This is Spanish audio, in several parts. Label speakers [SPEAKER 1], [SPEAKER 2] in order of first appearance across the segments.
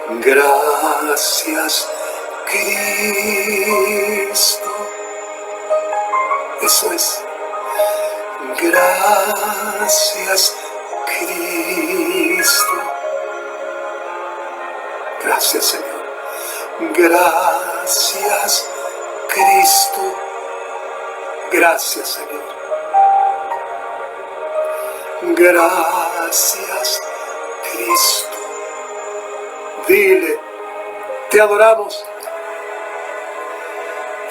[SPEAKER 1] Gracias, Cristo. Eso es. Gracias, Cristo. Gracias, Señor. Gracias, Cristo. Gracias, Señor. Gracias, Cristo. Dile, te adoramos.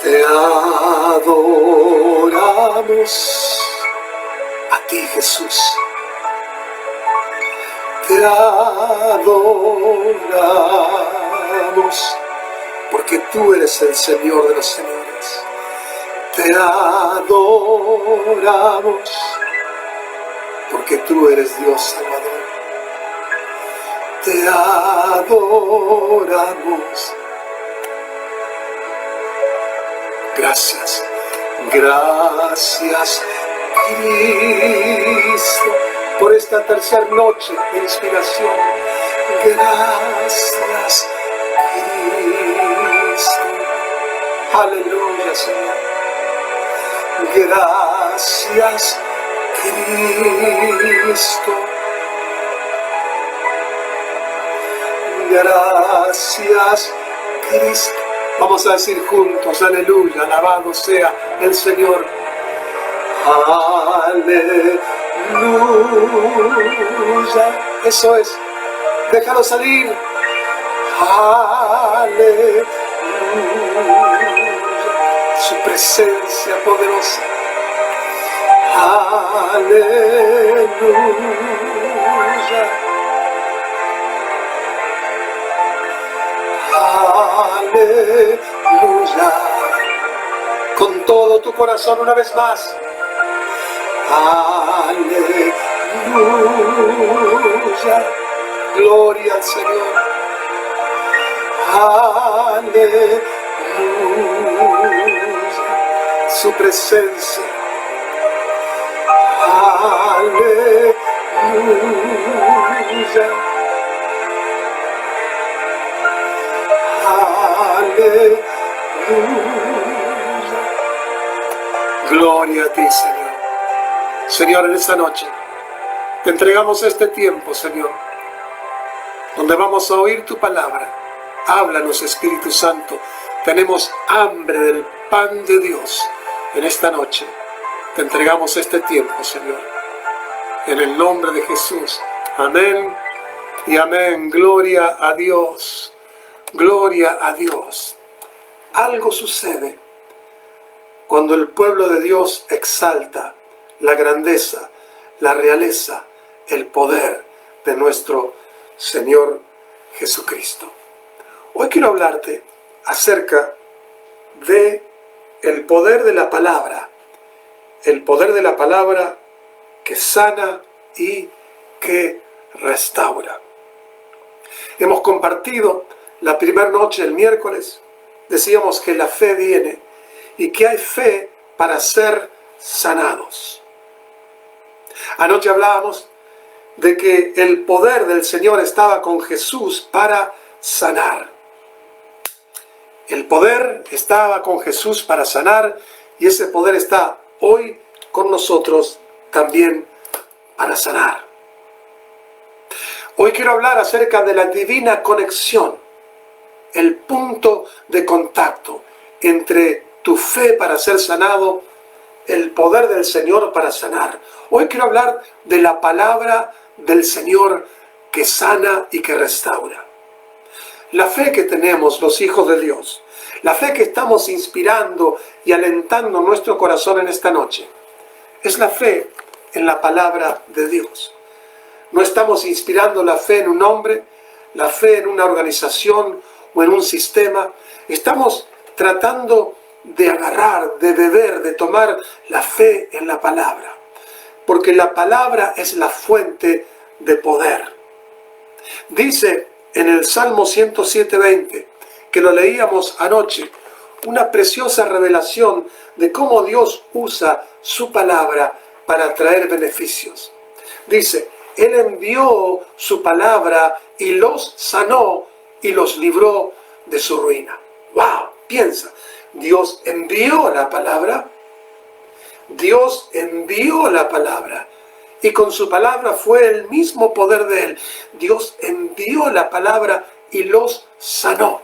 [SPEAKER 1] Te adoramos a ti, Jesús. Te adoramos porque tú eres el Señor de los señores. Te adoramos porque tú eres Dios Salvador. Te adoramos. Gracias, gracias, Cristo, por esta tercera noche de inspiración. Gracias, Cristo. Aleluya, Señor. Gracias, Cristo. Gracias, Cristo. Vamos a decir juntos, aleluya, alabado sea el Señor. Aleluya. Eso es. Déjalo salir. Aleluya. Su presencia poderosa. Aleluya. Aleluya. Con todo tu corazón una vez más. Aleluya. Gloria al Señor. Aleluya. Su presencia. Aleluya. Aleluya. Gloria a ti, Señor. Señor, en esta noche te entregamos este tiempo, Señor, donde vamos a oír tu palabra. Háblanos, Espíritu Santo. Tenemos hambre del pan de Dios. En esta noche te entregamos este tiempo, Señor. En el nombre de Jesús. Amén y amén. Gloria a Dios. Gloria a Dios. Algo sucede cuando el pueblo de Dios exalta la grandeza, la realeza, el poder de nuestro Señor Jesucristo. Hoy quiero hablarte acerca de el poder de la palabra, el poder de la palabra que sana y que restaura. Hemos compartido la primera noche, el miércoles, decíamos que la fe viene y que hay fe para ser sanados. Anoche hablábamos de que el poder del Señor estaba con Jesús para sanar. El poder estaba con Jesús para sanar y ese poder está hoy con nosotros también para sanar. Hoy quiero hablar acerca de la divina conexión, el punto de contacto entre tu fe para ser sanado, el poder del Señor para sanar. Hoy quiero hablar de la palabra del Señor que sana y que restaura. La fe que tenemos los hijos de Dios, la fe que estamos inspirando y alentando nuestro corazón en esta noche, es la fe en la palabra de Dios. No estamos inspirando la fe en un hombre, la fe en una organización o en un sistema. Estamos tratando de agarrar, de beber, de tomar la fe en la palabra. Porque la palabra es la fuente de poder. Dice en el Salmo 107:20, que lo leíamos anoche, una preciosa revelación de cómo Dios usa su palabra para traer beneficios. Dice, Él envió su palabra y los sanó y los libró de su ruina. ¡Wow! Piensa, Dios envió la palabra. Dios envió la palabra. Y con su palabra fue el mismo poder de Él. Dios envió la palabra y los sanó.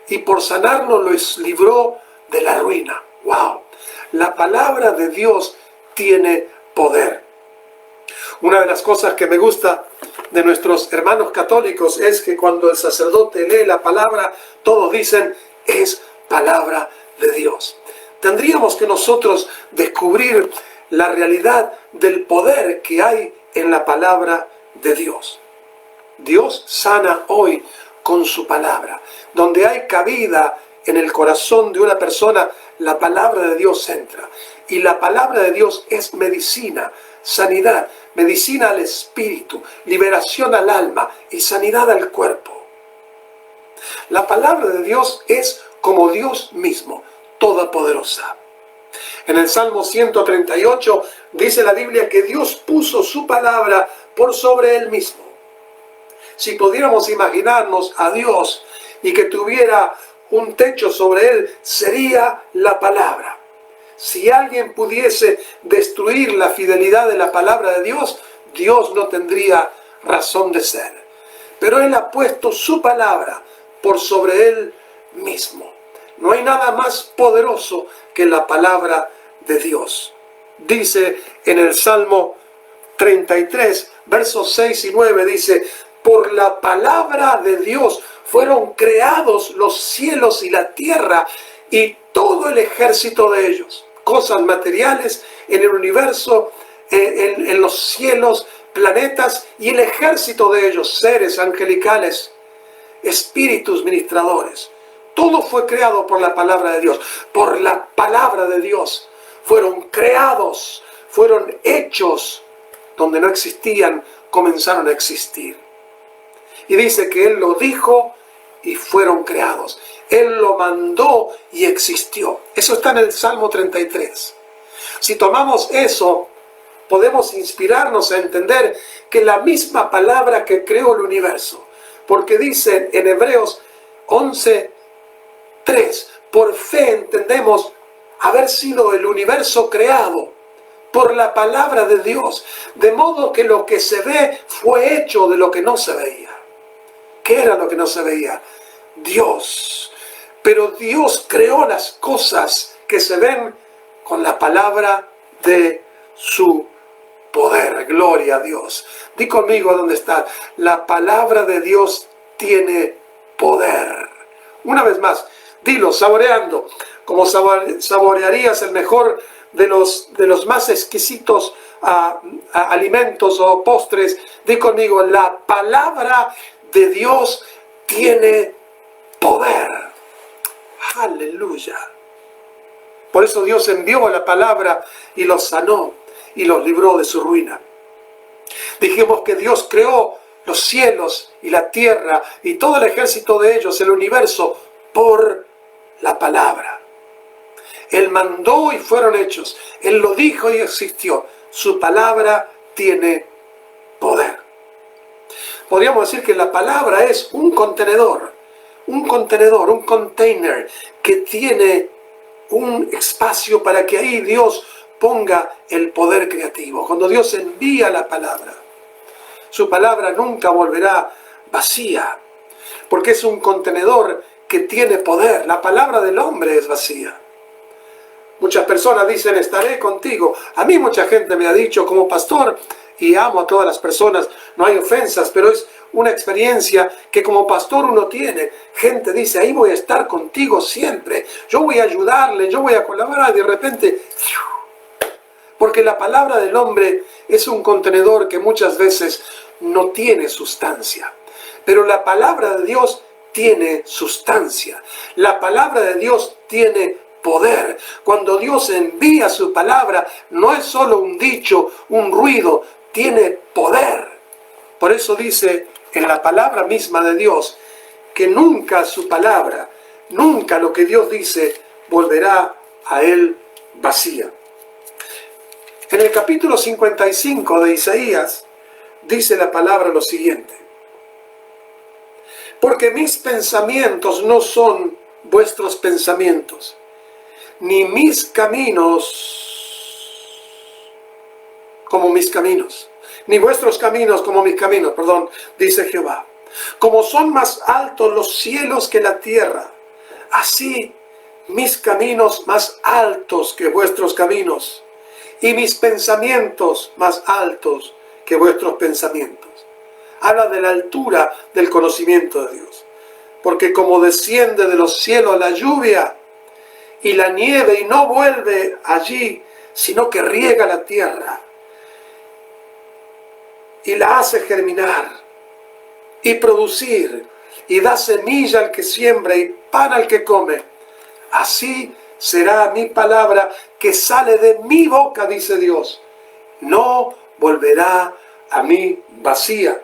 [SPEAKER 1] Y por sanarlos los libró de la ruina. ¡Wow! La palabra de Dios tiene poder. Una de las cosas que me gusta de nuestros hermanos católicos es que cuando el sacerdote lee la palabra, todos dicen, es palabra de Dios. Tendríamos que nosotros descubrir la realidad del poder que hay en la palabra de Dios. Dios sana hoy con su palabra. Donde hay cabida en el corazón de una persona, la palabra de Dios entra. Y la palabra de Dios es medicina, sanidad, medicina al espíritu, liberación al alma y sanidad al cuerpo. La palabra de Dios es como Dios mismo, todopoderosa. En el Salmo 138 dice la Biblia que Dios puso su palabra por sobre Él mismo. Si pudiéramos imaginarnos a Dios y que tuviera un techo sobre Él, sería la palabra. Si alguien pudiese destruir la fidelidad de la palabra de Dios, Dios no tendría razón de ser. Pero Él ha puesto su palabra por sobre Él mismo. No hay nada más poderoso que la palabra de Dios. Dice en el Salmo 33, versos 6 y 9, dice, por la palabra de Dios fueron creados los cielos y la tierra y todo el ejército de ellos. Cosas materiales en el universo, en los cielos, planetas y el ejército de ellos, seres angelicales, espíritus ministradores. Todo fue creado por la palabra de Dios. Por la palabra de Dios fueron creados, fueron hechos. Donde no existían, comenzaron a existir. Y dice que Él lo dijo y fueron creados. Él lo mandó y existió. Eso está en el Salmo 33. Si tomamos eso, podemos inspirarnos a entender que la misma palabra que creó el universo, porque dice en Hebreos 11:3, por fe entendemos haber sido el universo creado por la palabra de Dios, de modo que lo que se ve fue hecho de lo que no se veía. ¿Qué era lo que no se veía? Dios. Pero Dios creó las cosas que se ven con la palabra de su poder. Gloria a Dios. Di conmigo dónde está. La palabra de Dios tiene poder. Una vez más, dilo, saboreando, como saborearías el mejor de los más exquisitos alimentos o postres. Di conmigo, la palabra de Dios tiene poder. Aleluya. Por eso Dios envió la palabra y los sanó y los libró de su ruina. Dijimos que Dios creó los cielos y la tierra y todo el ejército de ellos, el universo, por la palabra. Él mandó y fueron hechos. Él lo dijo y existió. Su palabra tiene poder. Podríamos decir que la palabra es un contenedor, un container que tiene un espacio para que ahí Dios ponga el poder creativo. Cuando Dios envía la palabra, su palabra nunca volverá vacía, porque es un contenedor que tiene poder. La palabra del hombre es vacía. Muchas personas dicen, estaré contigo. A mí mucha gente me ha dicho, como pastor, y amo a todas las personas, no hay ofensas, pero es una experiencia que como pastor uno tiene. Gente dice, ahí voy a estar contigo siempre, yo voy a ayudarle, yo voy a colaborar, y de repente, porque la palabra del hombre es un contenedor que muchas veces no tiene sustancia, pero la palabra de Dios tiene sustancia. La palabra de Dios tiene poder. Cuando Dios envía su palabra, no es solo un dicho, un ruido, tiene poder. Por eso dice en la palabra misma de Dios que nunca su palabra, nunca lo que Dios dice volverá a Él vacía. En el capítulo 55 de Isaías dice la palabra lo siguiente: Porque mis pensamientos no son vuestros pensamientos, ni mis caminos como mis caminos, ni vuestros caminos como mis caminos, perdón, dice Jehová. Como son más altos los cielos que la tierra, así mis caminos más altos que vuestros caminos, y mis pensamientos más altos que vuestros pensamientos. Habla de la altura del conocimiento de Dios. Porque como desciende de los cielos la lluvia y la nieve y no vuelve allí, sino que riega la tierra y la hace germinar y producir y da semilla al que siembra y pan al que come, así será mi palabra que sale de mi boca, dice Dios. No volverá a mí vacía,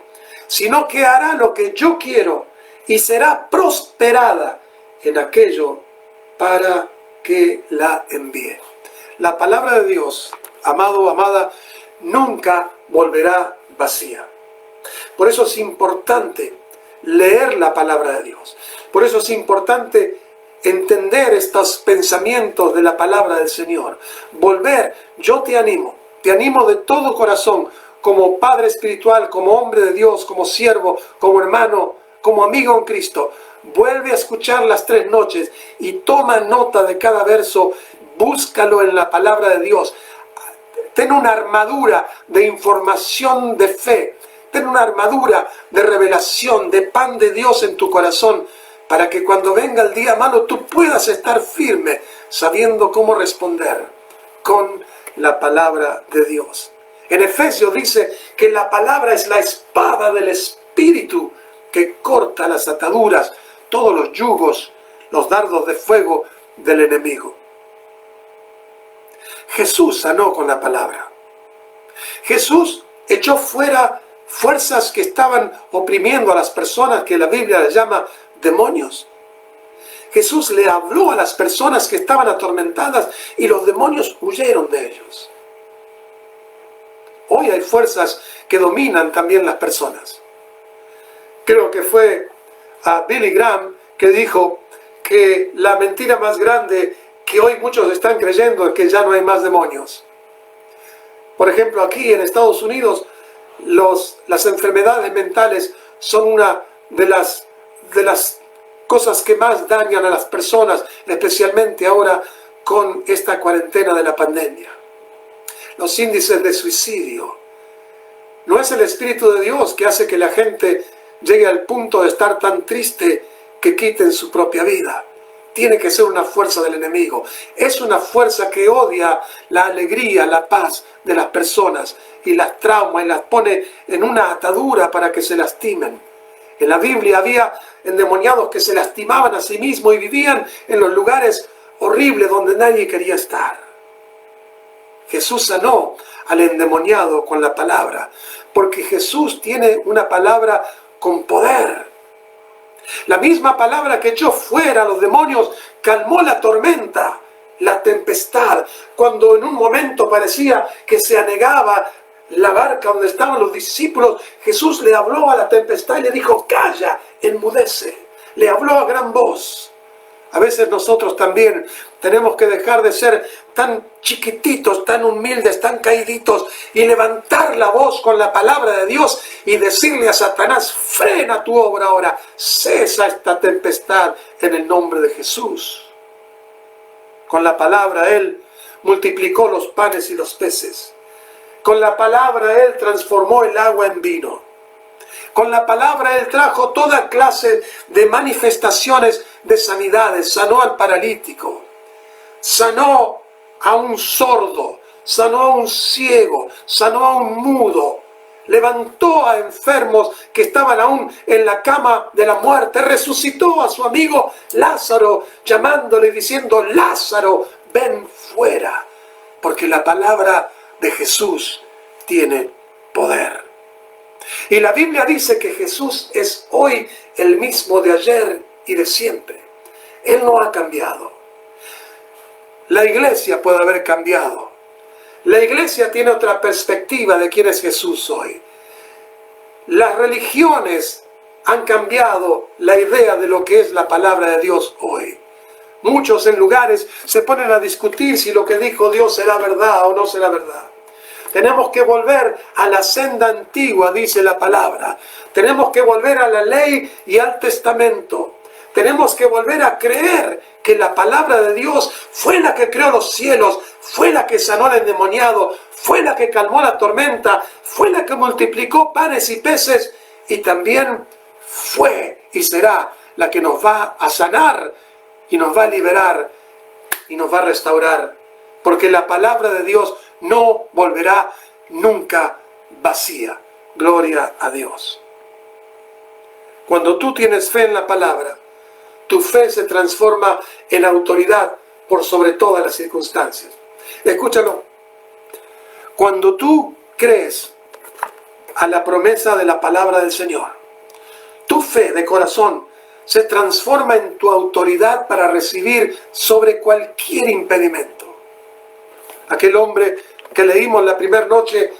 [SPEAKER 1] sino que hará lo que yo quiero y será prosperada en aquello para que la envíe. La palabra de Dios, amado o amada, nunca volverá vacía. Por eso es importante leer la palabra de Dios. Por eso es importante entender estos pensamientos de la palabra del Señor. Volver, yo te animo de todo corazón, como padre espiritual, como hombre de Dios, como siervo, como hermano, como amigo en Cristo. Vuelve a escuchar las 3 noches y toma nota de cada verso, búscalo en la palabra de Dios. Ten una armadura de información de fe, ten una armadura de revelación, de pan de Dios en tu corazón, para que cuando venga el día malo tú puedas estar firme, sabiendo cómo responder con la palabra de Dios. En Efesios dice que la palabra es la espada del Espíritu que corta las ataduras, todos los yugos, los dardos de fuego del enemigo. Jesús sanó con la palabra. Jesús echó fuera fuerzas que estaban oprimiendo a las personas, que la Biblia les llama demonios. Jesús le habló a las personas que estaban atormentadas y los demonios huyeron de ellos. Hoy hay fuerzas que dominan también las personas. Creo que fue a Billy Graham que dijo que la mentira más grande que hoy muchos están creyendo es que ya no hay más demonios. Por ejemplo, aquí en Estados Unidos, las enfermedades mentales son una de las cosas que más dañan a las personas, especialmente ahora con esta cuarentena de la pandemia. Los índices de suicidio. No es el Espíritu de Dios que hace que la gente llegue al punto de estar tan triste que quiten su propia vida. Tiene que ser una fuerza del enemigo. Es una fuerza que odia la alegría, la paz de las personas y las trauma y las pone en una atadura para que se lastimen. En la Biblia había endemoniados que se lastimaban a sí mismos y vivían en los lugares horribles donde nadie quería estar. Jesús sanó al endemoniado con la palabra, porque Jesús tiene una palabra con poder. La misma palabra que echó fuera a los demonios calmó la tormenta, la tempestad, cuando en un momento parecía que se anegaba la barca donde estaban los discípulos. Jesús le habló a la tempestad y le dijo: calla, enmudece. Le habló a gran voz. A veces nosotros también tenemos que dejar de ser tan chiquititos, tan humildes, tan caíditos y levantar la voz con la palabra de Dios y decirle a Satanás: frena tu obra ahora, cesa esta tempestad en el nombre de Jesús. Con la palabra Él multiplicó los panes y los peces. Con la palabra Él transformó el agua en vino. Con la palabra Él trajo toda clase de manifestaciones de sanidades. Sanó al paralítico, sanó a un sordo, sanó a un ciego, sanó a un mudo, levantó a enfermos que estaban aún en la cama de la muerte, resucitó a su amigo Lázaro, llamándole y diciendo: Lázaro, ven fuera, porque la palabra de Jesús tiene poder. Y la Biblia dice que Jesús es hoy el mismo de ayer y de siempre. Él no ha cambiado. La iglesia puede haber cambiado. La iglesia tiene otra perspectiva de quién es Jesús hoy. Las religiones han cambiado la idea de lo que es la palabra de Dios hoy. Muchos en lugares se ponen a discutir si lo que dijo Dios será verdad o no será verdad. Tenemos que volver a la senda antigua, dice la palabra. Tenemos que volver a la ley y al testamento. Tenemos que volver a creer que la palabra de Dios fue la que creó los cielos, fue la que sanó al endemoniado, fue la que calmó la tormenta, fue la que multiplicó panes y peces y también fue y será la que nos va a sanar y nos va a liberar y nos va a restaurar. Porque la palabra de Dios no volverá nunca vacía. Gloria a Dios. Cuando tú tienes fe en la palabra, tu fe se transforma en autoridad por sobre todas las circunstancias. Escúchalo. Cuando tú crees a la promesa de la palabra del Señor, tu fe de corazón se transforma en tu autoridad para recibir sobre cualquier impedimento. Aquel hombre que leímos la primera noche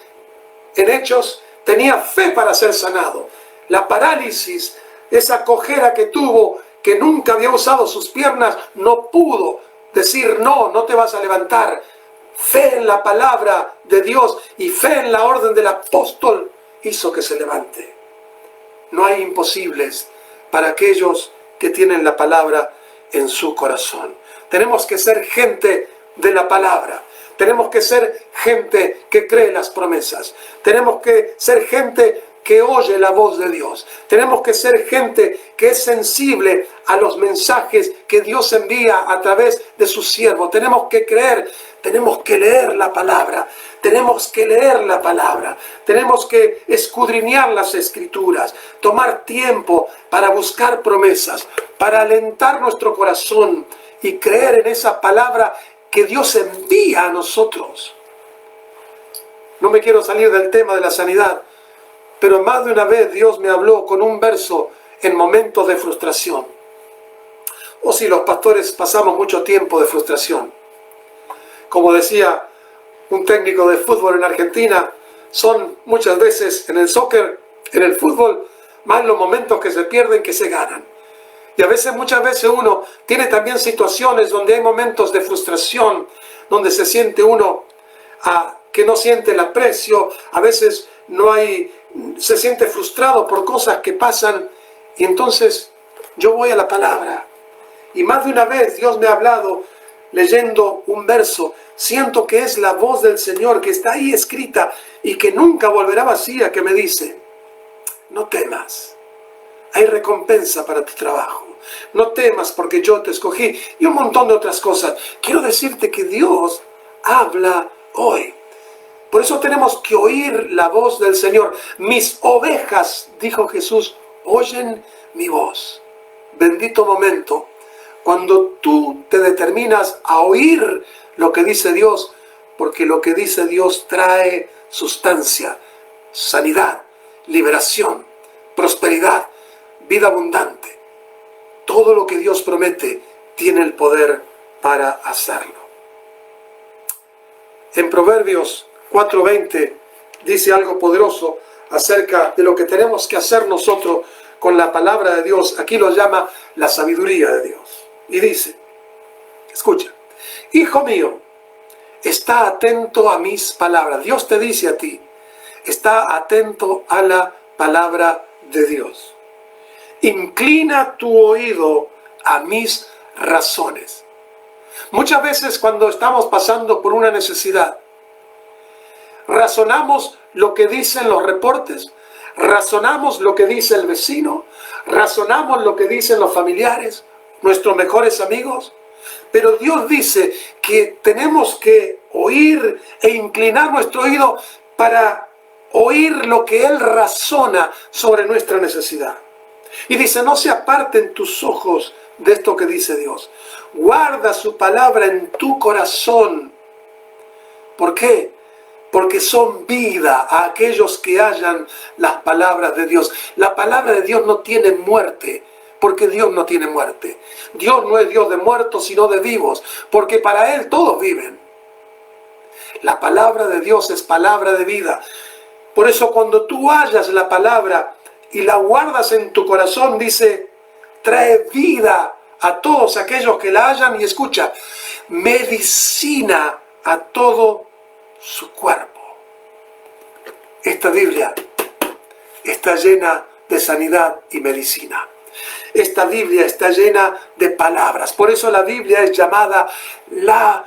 [SPEAKER 1] en Hechos tenía fe para ser sanado. La parálisis, esa cojera que tuvo, que nunca había usado sus piernas, no pudo decir no, no te vas a levantar. Fe en la palabra de Dios y fe en la orden del apóstol hizo que se levante. No hay imposibles para aquellos que tienen la palabra en su corazón. Tenemos que ser gente de la palabra. Tenemos que ser gente que cree las promesas. Tenemos que ser gente que oye la voz de Dios. Tenemos que ser gente que es sensible a los mensajes que Dios envía a través de su siervo. Tenemos que creer, tenemos que leer la palabra. Tenemos que leer la palabra. Tenemos que escudriñar las escrituras. Tomar tiempo para buscar promesas, para alentar nuestro corazón y creer en esa palabra que Dios envía a nosotros. No me quiero salir del tema de la sanidad, pero más de una vez Dios me habló con un verso en momentos de frustración. O si los pastores pasamos mucho tiempo de frustración. Como decía un técnico de fútbol en Argentina, son muchas veces en el soccer, en el fútbol, más los momentos que se pierden que se ganan. Y a veces, muchas veces uno tiene también situaciones donde hay momentos de frustración, donde se siente uno que no siente el aprecio, a veces se siente frustrado por cosas que pasan, y entonces yo voy a la palabra. Y más de una vez Dios me ha hablado leyendo un verso, siento que es la voz del Señor que está ahí escrita y que nunca volverá vacía, que me dice, no temas, hay recompensa para tu trabajo. No temas porque yo te escogí y un montón de otras cosas. Quiero decirte que Dios habla hoy. Por eso tenemos que oír la voz del Señor. Mis ovejas, dijo Jesús, oyen mi voz. Bendito momento cuando tú te determinas a oír lo que dice Dios, porque lo que dice Dios trae sustancia, sanidad, liberación, prosperidad, vida abundante. Todo lo que Dios promete tiene el poder para hacerlo. En Proverbios 4:20 dice algo poderoso acerca de lo que tenemos que hacer nosotros con la palabra de Dios. Aquí lo llama la sabiduría de Dios. Y dice, escucha, hijo mío, está atento a mis palabras. Dios te dice a ti, está atento a la palabra de Dios. Inclina tu oído a mis razones. Muchas veces cuando estamos pasando por una necesidad, razonamos lo que dicen los reportes, razonamos lo que dice el vecino, razonamos lo que dicen los familiares, nuestros mejores amigos, pero Dios dice que tenemos que oír e inclinar nuestro oído para oír lo que Él razona sobre nuestra necesidad. Y dice, no se aparten tus ojos de esto que dice Dios. Guarda su palabra en tu corazón. ¿Por qué? Porque son vida a aquellos que hallan las palabras de Dios. La palabra de Dios no tiene muerte, porque Dios no tiene muerte. Dios no es Dios de muertos, sino de vivos, porque para Él todos viven. La palabra de Dios es palabra de vida. Por eso cuando tú hallas la palabra y la guardas en tu corazón, dice, trae vida a todos aquellos que la hallan y escucha, medicina a todo su cuerpo. Esta Biblia está llena de sanidad y medicina. Esta Biblia está llena de palabras. Por eso la Biblia es llamada la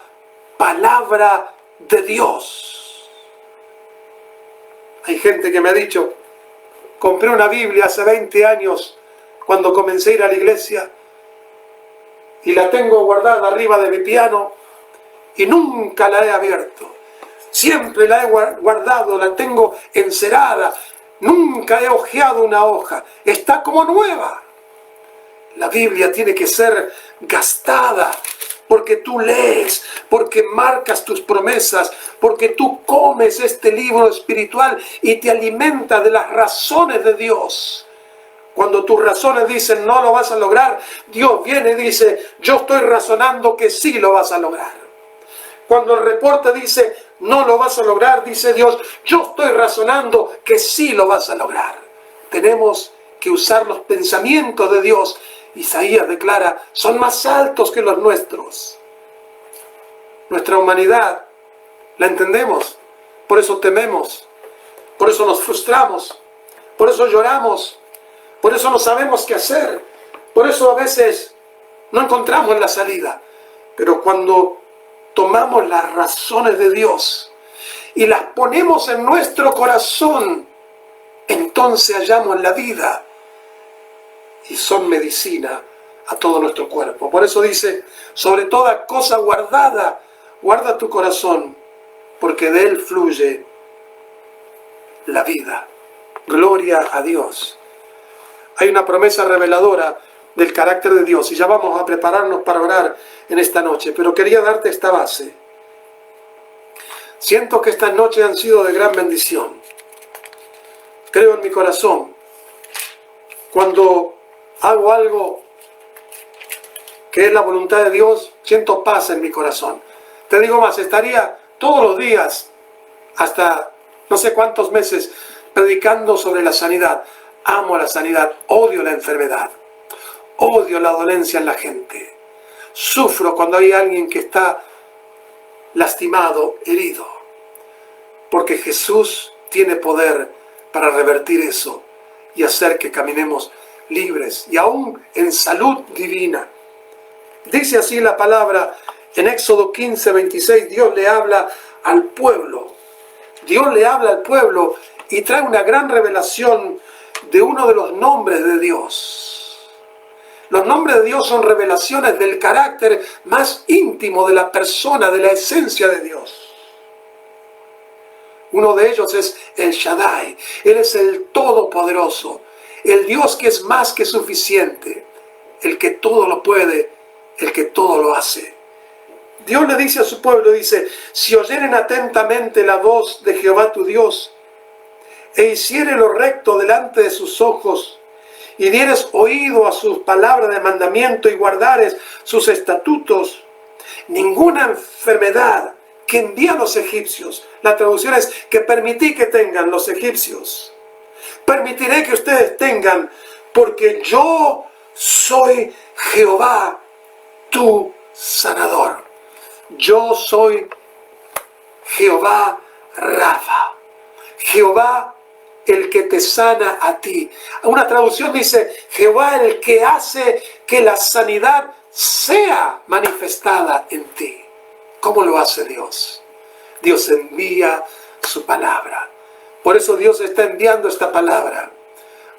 [SPEAKER 1] palabra de Dios. Hay gente que me ha dicho, compré una Biblia hace 20 años cuando comencé a ir a la iglesia y la tengo guardada arriba de mi piano y nunca la he abierto. Siempre la he guardado, la tengo encerada, nunca he hojeado una hoja, está como nueva. La Biblia tiene que ser gastada porque tú lees, porque marcas tus promesas, porque tú comes este libro espiritual y te alimenta de las razones de Dios. Cuando tus razones dicen no lo vas a lograr, Dios viene y dice, yo estoy razonando que sí lo vas a lograr. Cuando el reporte dice no lo vas a lograr, dice Dios, yo estoy razonando que sí lo vas a lograr. Tenemos que usar los pensamientos de Dios. Isaías declara, son más altos que los nuestros. Nuestra humanidad, la entendemos, por eso tememos, por eso nos frustramos, por eso lloramos, por eso no sabemos qué hacer, por eso a veces no encontramos la salida. Pero cuando tomamos las razones de Dios y las ponemos en nuestro corazón, entonces hallamos la vida y son medicina a todo nuestro cuerpo. Por eso dice, sobre toda cosa guardada, guarda tu corazón, porque de él fluye la vida. Gloria a Dios. Hay una promesa reveladora del carácter de Dios y ya vamos a prepararnos para orar en esta noche, pero quería darte esta base. Siento que estas noches han sido de gran bendición. Creo en mi corazón, cuando hago algo que es la voluntad de Dios, siento paz en mi corazón. Te digo más, estaría todos los días, hasta no sé cuántos meses, predicando sobre la sanidad. Amo la sanidad, odio la enfermedad, odio la dolencia en la gente. Sufro cuando hay alguien que está lastimado, herido, porque Jesús tiene poder para revertir eso y hacer que caminemos libres y aún en salud divina. Dice así la palabra en Éxodo 15, 26, Dios le habla al pueblo. Dios le habla al pueblo y trae una gran revelación de uno de los nombres de Dios. Los nombres de Dios son revelaciones del carácter más íntimo de la persona, de la esencia de Dios. Uno de ellos es el Shaddai. Él es el Todopoderoso, el Dios que es más que suficiente, el que todo lo puede, el que todo lo hace. Dios le dice a su pueblo, dice, si oyeren atentamente la voz de Jehová tu Dios, e hiciere lo recto delante de sus ojos, y dieres oído a sus palabras de mandamiento y guardares sus estatutos, ninguna enfermedad que envían los egipcios, la traducción es que permití que tengan los egipcios, permitiré que ustedes tengan, porque yo soy Jehová, tu sanador. Yo soy Jehová Rafa, Jehová el que te sana a ti. Una traducción dice, Jehová el que hace que la sanidad sea manifestada en ti. ¿Cómo lo hace Dios? Dios envía su palabra. Por eso Dios está enviando esta palabra.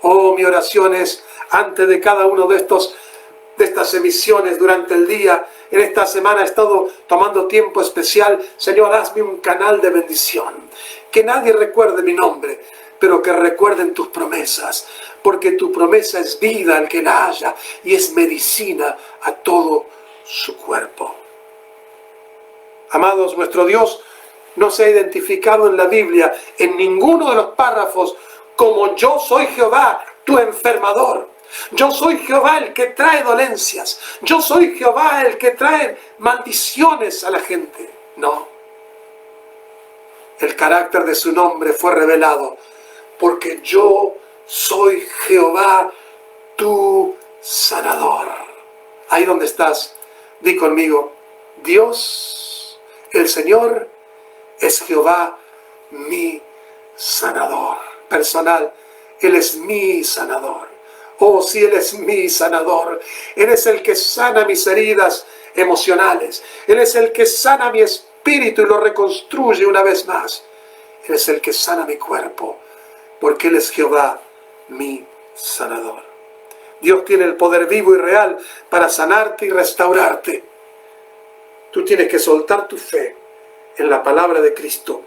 [SPEAKER 1] Oh, mi oración es, antes de cada uno de estas emisiones durante el día, en esta semana he estado tomando tiempo especial. Señor, hazme un canal de bendición. Que nadie recuerde mi nombre, pero que recuerden tus promesas, porque tu promesa es vida al que la haya y es medicina a todo su cuerpo. Amados, nuestro Dios no se ha identificado en la Biblia, en ninguno de los párrafos, como yo soy Jehová, tu enfermador. Yo soy Jehová el que trae dolencias. Yo soy Jehová el que trae maldiciones a la gente. No. El carácter de su nombre fue revelado, porque yo soy Jehová tu sanador. Ahí donde estás, di conmigo, Dios, el Señor, es Jehová mi sanador. Personal, Él es mi sanador. Oh, si Él es mi sanador. Él es el que sana mis heridas emocionales. Él es el que sana mi espíritu y lo reconstruye una vez más. Él es el que sana mi cuerpo, porque Él es Jehová mi sanador. Dios tiene el poder vivo y real para sanarte y restaurarte. Tú tienes que soltar tu fe en la palabra de Cristo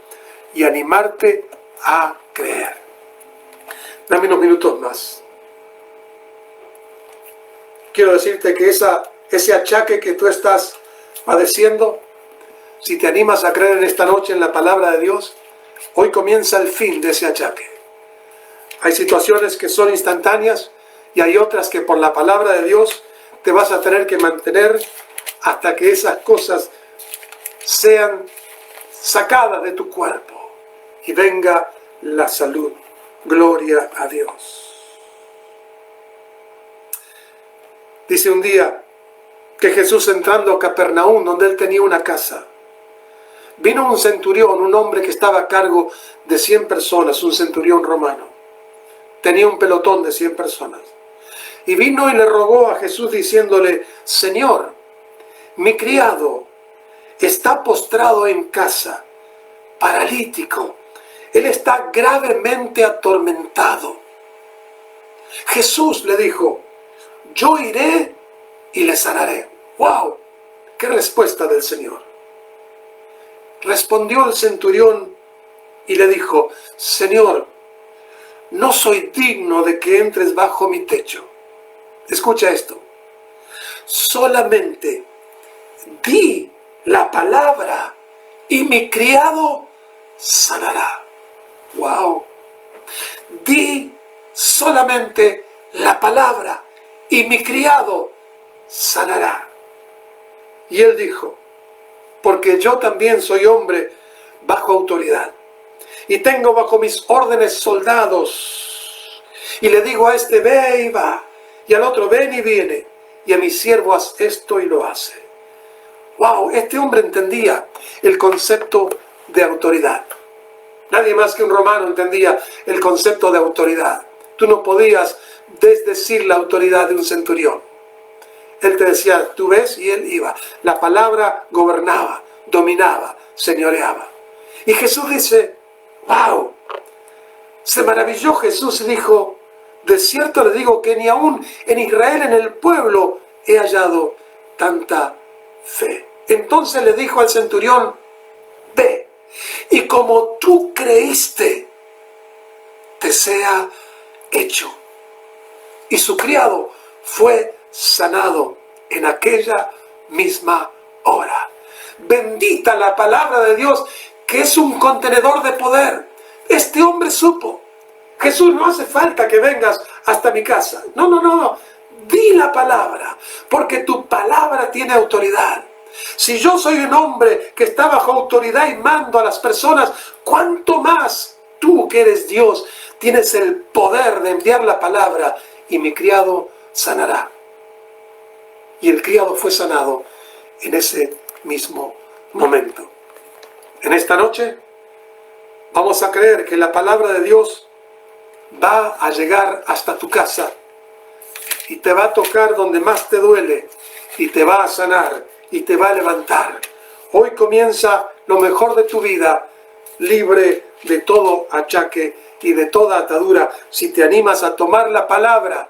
[SPEAKER 1] y animarte a creer. Dame unos minutos más. Quiero decirte que ese achaque que tú estás padeciendo, si te animas a creer en esta noche en la palabra de Dios, hoy comienza el fin de ese achaque. Hay situaciones que son instantáneas y hay otras que por la palabra de Dios te vas a tener que mantener hasta que esas cosas sean sacadas de tu cuerpo y venga la salud. Gloria a Dios. Dice un día que Jesús, entrando a Capernaum, donde él tenía una casa, vino un centurión, un hombre que estaba a cargo de 100 personas, un centurión romano. Tenía un pelotón de 100 personas. Y vino y le rogó a Jesús diciéndole, Señor, mi criado está postrado en casa, paralítico. Él está gravemente atormentado. Jesús le dijo, yo iré y le sanaré. ¡Wow! ¡Qué respuesta del Señor! Respondió el centurión y le dijo, Señor, no soy digno de que entres bajo mi techo. Escucha esto. Solamente di la palabra y mi criado sanará. ¡Wow! Di solamente la palabra y mi criado sanará. Y él dijo, porque yo también soy hombre bajo autoridad y tengo bajo mis órdenes soldados, y le digo a este ve y va, y al otro ven y viene, y a mi siervo haz esto y lo hace. Wow, este hombre entendía el concepto de autoridad. Nadie más que un romano entendía el concepto de autoridad. Tú no podías desdecir la autoridad de un centurión. Él te decía, tú ves, y él iba. La palabra gobernaba, dominaba, señoreaba. Y Jesús dice, wow, se maravilló Jesús y dijo, de cierto le digo que ni aún en Israel, en el pueblo, he hallado tanta fe. Entonces le dijo al centurión, ve, y como tú creíste, te sea hecho. Y su criado fue sanado en aquella misma hora. Bendita la palabra de Dios, que es un contenedor de poder. Este hombre supo. Jesús, no hace falta que vengas hasta mi casa. No. Di la palabra, porque tu palabra tiene autoridad. Si yo soy un hombre que está bajo autoridad y mando a las personas, ¿cuánto más tú que eres Dios tienes el poder de enviar la palabra y mi criado sanará? Y el criado fue sanado en ese mismo momento. En esta noche vamos a creer que la palabra de Dios va a llegar hasta tu casa y te va a tocar donde más te duele y te va a sanar y te va a levantar. Hoy comienza lo mejor de tu vida, libre de todo achaque y de toda atadura, si te animas a tomar la palabra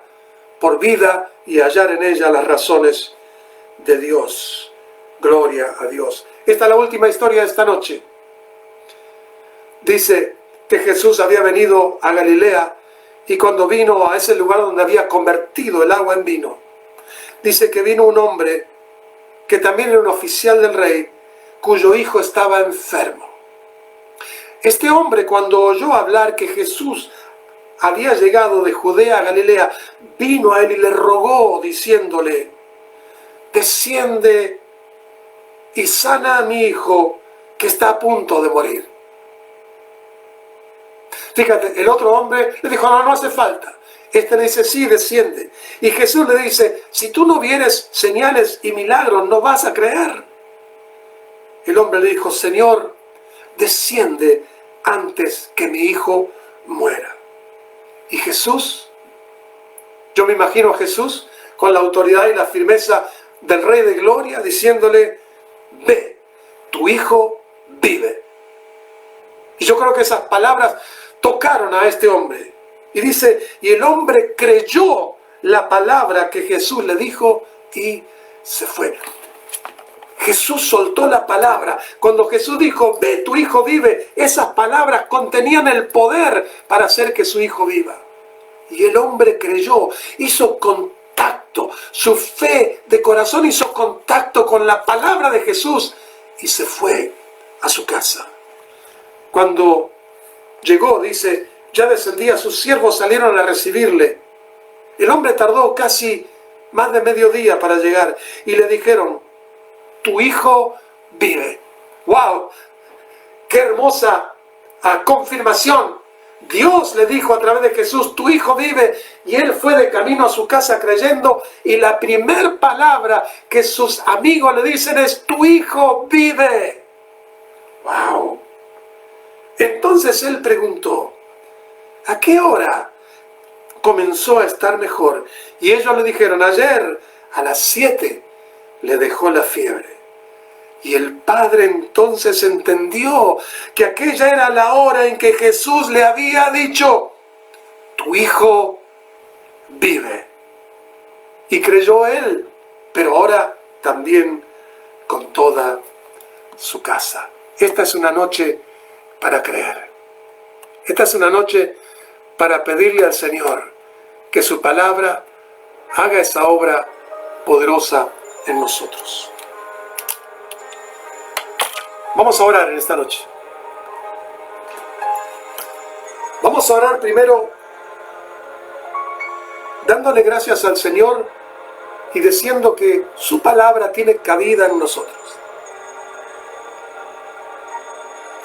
[SPEAKER 1] por vida y hallar en ella las razones de Dios. Gloria a Dios. Esta es la última historia de esta noche. Dice que Jesús había venido a Galilea y cuando vino a ese lugar donde había convertido el agua en vino, dice que vino un hombre que también era un oficial del rey, cuyo hijo estaba enfermo. Este hombre, cuando oyó hablar que Jesús había llegado de Judea a Galilea, vino a él y le rogó diciéndole, desciende y sana a mi hijo que está a punto de morir. Fíjate, el otro hombre le dijo, no, no hace falta. Este le dice, sí, desciende. Y Jesús le dice, si tú no vieres señales y milagros, no vas a creer. El hombre le dijo, Señor, desciende antes que mi hijo muera. Y Jesús, yo me imagino a Jesús con la autoridad y la firmeza del Rey de Gloria, diciéndole, ve, tu hijo vive. Y yo creo que esas palabras tocaron a este hombre. Y dice, y el hombre creyó la palabra que Jesús le dijo y se fue. Jesús soltó la palabra. Cuando Jesús dijo, ve, tu hijo vive, esas palabras contenían el poder para hacer que su hijo viva. Y el hombre creyó, hizo contacto, su fe de corazón hizo contacto con la palabra de Jesús y se fue a su casa. Cuando llegó, dice, ya descendía, sus siervos salieron a recibirle. El hombre tardó casi más de mediodía para llegar y le dijeron, tu hijo vive. ¡Wow! ¡Qué hermosa confirmación! Dios le dijo a través de Jesús, tu hijo vive, y él fue de camino a su casa creyendo, y la primer palabra que sus amigos le dicen es, tu hijo vive. ¡Wow! Entonces él preguntó, ¿a qué hora comenzó a estar mejor? Y ellos le dijeron, ayer a las 7 le dejó la fiebre. Y el padre entonces entendió que aquella era la hora en que Jesús le había dicho, tu hijo vive. Y creyó él, pero ahora también con toda su casa. Esta es una noche para creer. Esta es una noche para pedirle al Señor que su palabra haga esa obra poderosa en nosotros. Vamos a orar en esta noche. Vamos a orar primero dándole gracias al Señor y diciendo que su palabra tiene cabida en nosotros.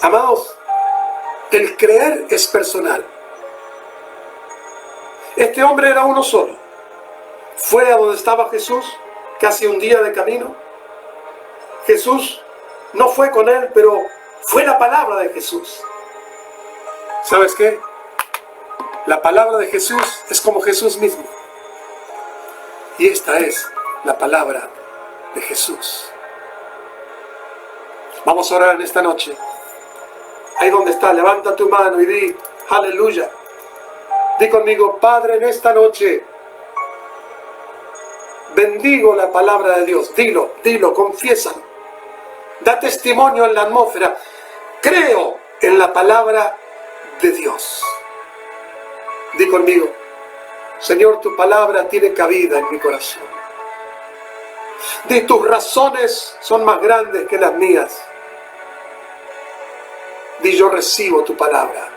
[SPEAKER 1] Amados, el creer es personal. Este hombre era uno solo. Fue a donde estaba Jesús, casi un día de camino. Jesús no fue con él, pero fue la palabra de Jesús. ¿Sabes qué? La palabra de Jesús es como Jesús mismo. Y esta es la palabra de Jesús. Vamos a orar en esta noche. Ahí donde está, levanta tu mano y di, aleluya. Di conmigo, Padre, en esta noche bendigo la palabra de Dios. Dilo, dilo, confiésalo. Da testimonio en la atmósfera. Creo en la palabra de Dios. Di conmigo, Señor, tu palabra tiene cabida en mi corazón. Di, tus razones son más grandes que las mías. Di, yo recibo tu palabra.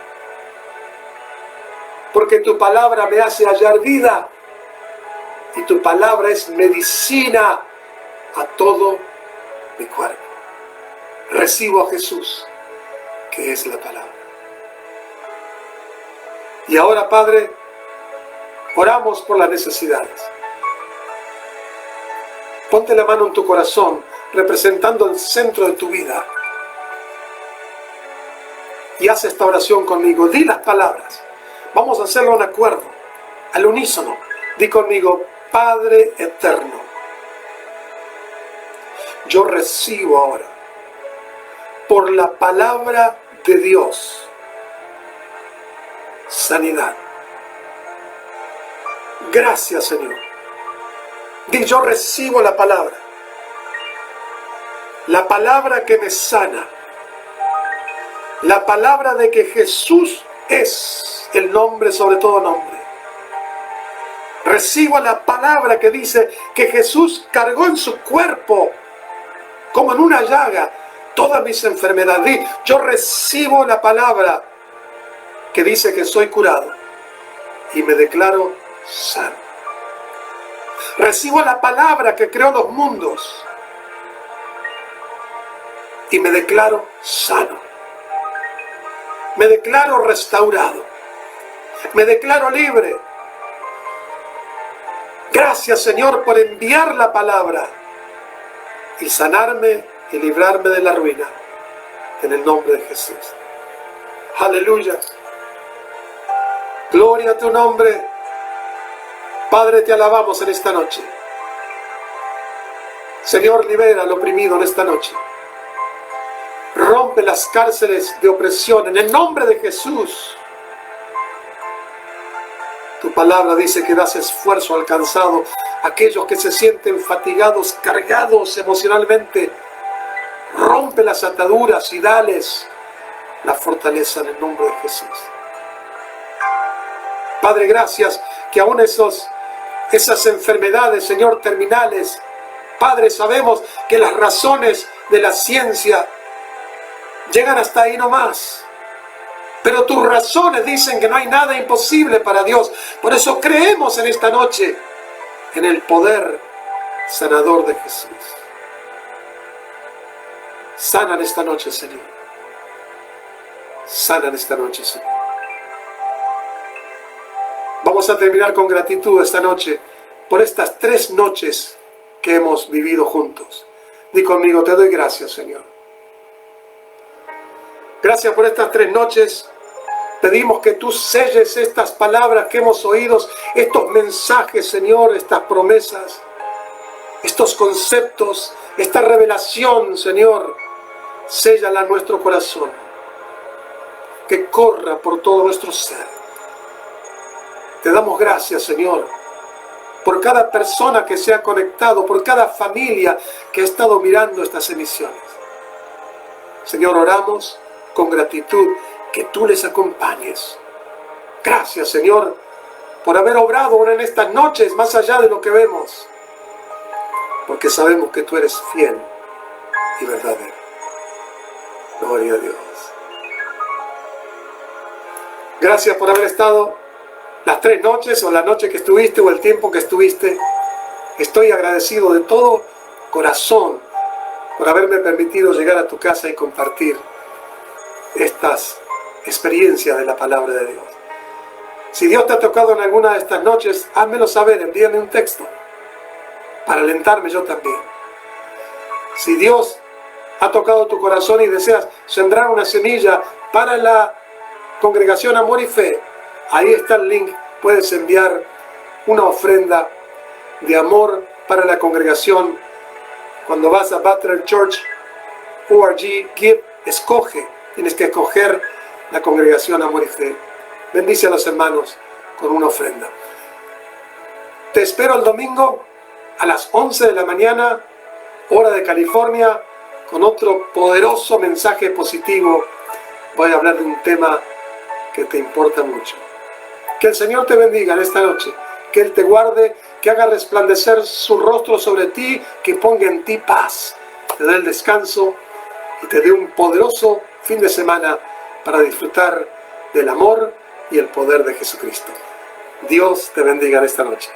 [SPEAKER 1] Porque tu palabra me hace hallar vida. Y tu palabra es medicina a todo mi cuerpo. Recibo a Jesús, que es la palabra. Y ahora, Padre, oramos por las necesidades. Ponte la mano en tu corazón, representando el centro de tu vida. Y haz esta oración conmigo. Di las palabras. Vamos a hacerlo en acuerdo, al unísono. Di conmigo, Padre eterno, yo recibo ahora, por la palabra de Dios, sanidad. Gracias, Señor. Di, yo recibo la palabra que me sana, la palabra de que Jesús es el nombre sobre todo nombre. Recibo la palabra que dice que Jesús cargó en su cuerpo, como en una llaga, todas mis enfermedades. Di, yo recibo la palabra que dice que soy curado y me declaro sano. Recibo la palabra que creó los mundos y me declaro sano. Me declaro restaurado. Me declaro libre. Gracias, Señor, por enviar la palabra y sanarme y librarme de la ruina. En el nombre de Jesús. Aleluya. Gloria a tu nombre. Padre, te alabamos en esta noche. Señor, libera al oprimido en esta noche. Rompe las cárceles de opresión en el nombre de Jesús. Tu palabra dice que das esfuerzo al cansado, a aquellos que se sienten fatigados, cargados emocionalmente. Rompe las ataduras y dales la fortaleza en el nombre de Jesús. Padre, gracias que aún esas enfermedades, Señor, terminales, Padre, sabemos que las razones de la ciencia llegan hasta ahí nomás. Pero tus razones dicen que no hay nada imposible para Dios. Por eso creemos en esta noche en el poder sanador de Jesús. Sana en esta noche, Señor. Sana en esta noche, Señor. Vamos a terminar con gratitud esta noche por estas 3 noches que hemos vivido juntos. Di conmigo, te doy gracias, Señor. Gracias por estas 3 noches. Pedimos que tú selles estas palabras que hemos oído, estos mensajes, Señor, estas promesas, estos conceptos, esta revelación, Señor. Séllala en nuestro corazón. Que corra por todo nuestro ser. Te damos gracias, Señor, por cada persona que se ha conectado, por cada familia que ha estado mirando estas emisiones. Señor, oramos con gratitud que tú les acompañes. Gracias, Señor, por haber obrado aún en estas noches más allá de lo que vemos, porque sabemos que tú eres fiel y verdadero. Gloria a Dios. Gracias por haber estado las 3 noches o la noche que estuviste o el tiempo que estuviste. Estoy agradecido de todo corazón por haberme permitido llegar a tu casa y compartir estas experiencias de la palabra de Dios. Si Dios te ha tocado en alguna de estas noches, házmelo saber, envíame un texto para alentarme yo también. Si Dios ha tocado tu corazón y deseas sembrar una semilla para la congregación Amor y Fe, ahí está el link. Puedes enviar una ofrenda de amor para la congregación. Cuando vas a butlerchurch.org, give, escoge. Tienes que escoger la congregación Amor y Fe. Bendice a los hermanos con una ofrenda. Te espero el domingo a las 11 de la mañana, hora de California, con otro poderoso mensaje positivo. Voy a hablar de un tema que te importa mucho. Que el Señor te bendiga en esta noche, que Él te guarde, que haga resplandecer su rostro sobre ti, que ponga en ti paz, te dé el descanso y te dé un poderoso fin de semana para disfrutar del amor y el poder de Jesucristo. Dios te bendiga en esta noche.